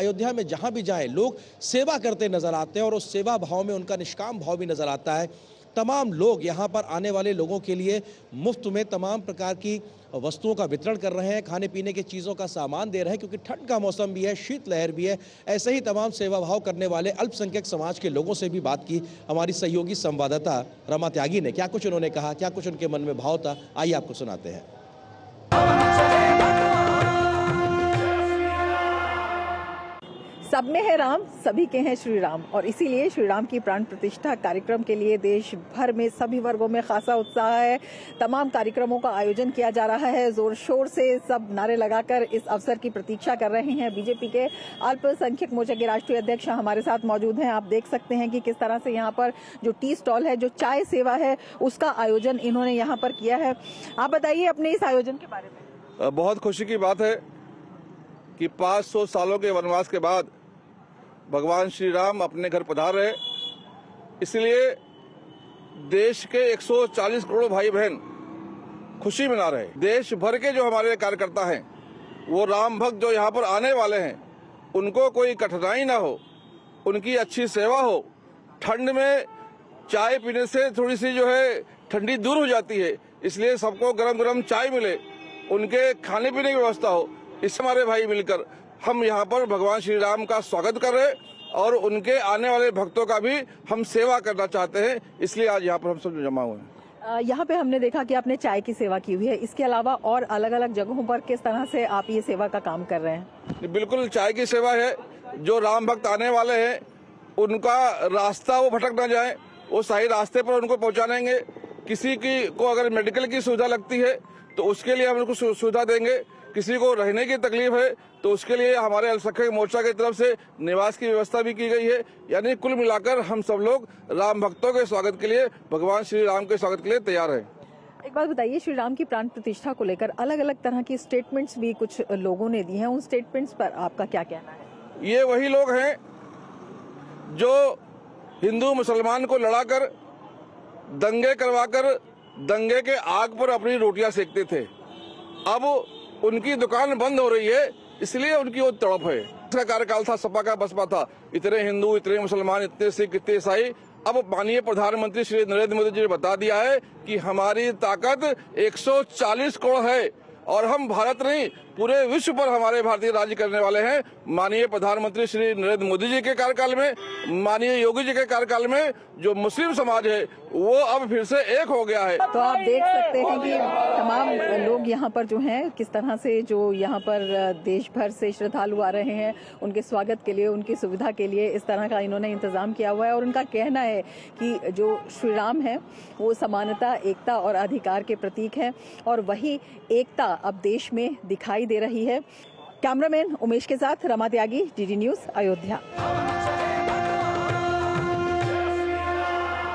अयोध्या में जहां भी जाएं लोग सेवा करते नजर आते हैं और उस सेवा भाव में उनका निष्काम भाव भी नजर आता है। तमाम लोग यहां पर आने वाले लोगों के लिए मुफ्त में तमाम प्रकार की वस्तुओं का वितरण कर रहे हैं, खाने पीने की चीज़ों का सामान दे रहे हैं, क्योंकि ठंड का मौसम भी है, शीतलहर भी है। ऐसे ही तमाम सेवा भाव करने वाले अल्पसंख्यक समाज के लोगों से भी बात की हमारी सहयोगी संवाददाता रमा त्यागी ने। क्या कुछ उन्होंने कहा, क्या कुछ उनके मन में भाव था, आइए आपको सुनाते हैं। सब में है राम, सभी के हैं श्री राम, और इसीलिए श्री राम की प्राण प्रतिष्ठा कार्यक्रम के लिए देश भर में सभी वर्गों में खासा उत्साह है। तमाम कार्यक्रमों का आयोजन किया जा रहा है। जोर शोर से सब नारे लगाकर इस अवसर की प्रतीक्षा कर रहे हैं। बीजेपी के अल्पसंख्यक मोर्चा के राष्ट्रीय अध्यक्ष हमारे साथ मौजूद हैं। आप देख सकते हैं कि किस तरह से यहाँ पर जो टी स्टॉल है, जो चाय सेवा है, उसका आयोजन इन्होंने यहाँ पर किया है। आप बताइए अपने इस आयोजन के बारे में। बहुत खुशी की बात है कि 500 सालों के वनवास के बाद भगवान श्री राम अपने घर पधार रहे, इसलिए देश के 140 करोड़ भाई बहन खुशी मना रहे। देश भर के जो हमारे कार्यकर्ता हैं, वो राम भक्त जो यहाँ पर आने वाले हैं, उनको कोई कठिनाई ना हो, उनकी अच्छी सेवा हो। ठंड में चाय पीने से थोड़ी सी जो है ठंडी दूर हो जाती है, इसलिए सबको गरम गरम चाय मिले, उनके खाने पीने की व्यवस्था हो। इससे हमारे भाई मिलकर हम यहाँ पर भगवान श्री राम का स्वागत कर रहे हैं और उनके आने वाले भक्तों का भी हम सेवा करना चाहते हैं, इसलिए आज यहाँ पर हम सब जमा हुए हैं। यहाँ पे हमने देखा कि आपने चाय की सेवा की हुई है, इसके अलावा और अलग अलग जगहों पर किस तरह से आप ये सेवा का काम कर रहे हैं? बिल्कुल चाय की सेवा है। जो राम भक्त आने वाले हैं उनका रास्ता वो भटक ना जाए, वो सही रास्ते पर उनको पहुँचाएंगे। किसी की को अगर मेडिकल की सुविधा लगती है तो उसके लिए हम उनको सुविधा देंगे। किसी को रहने की तकलीफ है तो उसके लिए हमारे अल्पसंख्यक मोर्चा की तरफ से निवास की व्यवस्था भी की गई है। यानी कुल मिलाकर हम सब लोग राम भक्तों के स्वागत के लिए, भगवान श्री राम के स्वागत के लिए तैयार हैं। एक बात बताइए, श्री राम की प्राण प्रतिष्ठा को लेकर अलग अलग तरह की स्टेटमेंट्स भी कुछ लोगों ने दी हैं, उन स्टेटमेंट्स पर आपका क्या कहना है? ये वही लोग हैं जो हिंदू मुसलमान को लड़ाकर, दंगे करवाकर, दंगे के आग पर अपनी रोटियां सेकते थे। अब उनकी दुकान बंद हो रही है, इसलिए उनकी वो तड़प है। इसका कार्यकाल था सपा का, बसपा था, इतने हिंदू, इतने मुसलमान, इतने सिख, इतने ईसाई। अब माननीय प्रधानमंत्री श्री नरेंद्र मोदी जी ने बता दिया है कि हमारी ताकत 140 करोड़ है और हम भारत नहीं पूरे विश्व पर हमारे भारतीय राज्य करने वाले हैं। माननीय प्रधानमंत्री श्री नरेंद्र मोदी जी के कार्यकाल में, माननीय योगी जी के कार्यकाल में जो मुस्लिम समाज है वो अब फिर से एक हो गया है। तो आप देख सकते हैं कि तमाम लोग यहाँ पर जो हैं, किस तरह से जो यहाँ पर देश भर से श्रद्धालु आ रहे हैं, उनके स्वागत के लिए, उनकी सुविधा के लिए इस तरह का इन्होंने इंतजाम किया हुआ है। और उनका कहना है कि जो श्री राम है वो समानता, एकता और अधिकार के प्रतीक है, और वही एकता अब देश में दिखाई दे रही है। कैमरामैन उमेश के साथ रमा त्यागी, डीडी न्यूज़, अयोध्या।